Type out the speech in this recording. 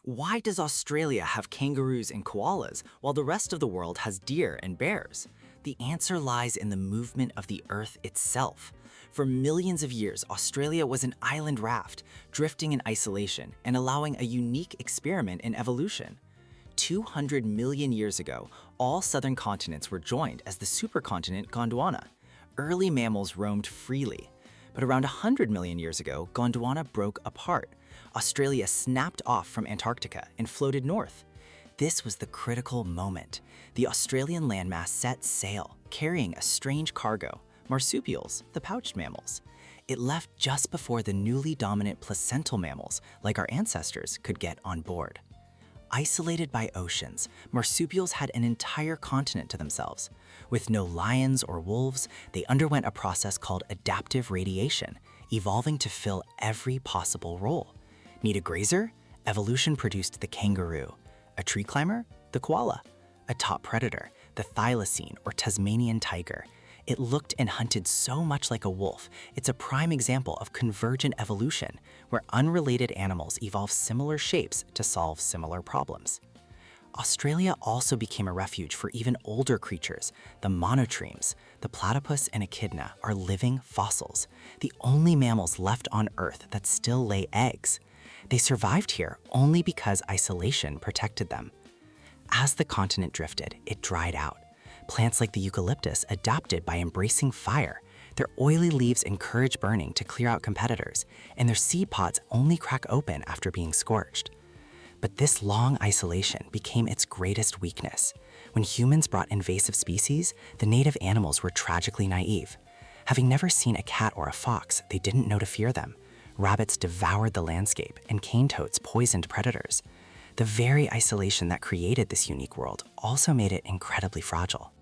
Why does Australia have kangaroos and koalas while the rest of the world has deer and bears? The answer lies in the movement of the Earth itself. For millions of years, Australia was an island raft, drifting in isolation and allowing a unique experiment in evolution. 200 million years ago, all southern continents were joined as the supercontinent Gondwana. Early mammals roamed freely. But around 100 million years ago, Gondwana broke apart. Australia snapped off from Antarctica and floated north. This was the critical moment. The Australian landmass set sail, carrying a strange cargo, marsupials, the pouched mammals. It left just before the newly dominant placental mammals, like our ancestors, could get on board. Isolated by oceans, marsupials had an entire continent to themselves. With no lions or wolves, they underwent a process called adaptive radiation, evolving to fill every possible role. Need a grazer? Evolution produced the kangaroo. A tree climber? The koala. A top predator? The thylacine or Tasmanian tiger. It looked and hunted so much like a wolf, it's a prime example of convergent evolution, where unrelated animals evolve similar shapes to solve similar problems. Australia also became a refuge for even older creatures. The monotremes, the platypus and echidna, are living fossils, the only mammals left on Earth that still lay eggs. They survived here only because isolation protected them. As the continent drifted, it dried out. Plants like the eucalyptus adapted by embracing fire. Their oily leaves encourage burning to clear out competitors, and their seed pods only crack open after being scorched. But this long isolation became its greatest weakness. When humans brought invasive species, the native animals were tragically naive. Having never seen a cat or a fox, they didn't know to fear them. Rabbits devoured the landscape, and cane toads poisoned predators. The very isolation that created this unique world also made it incredibly fragile.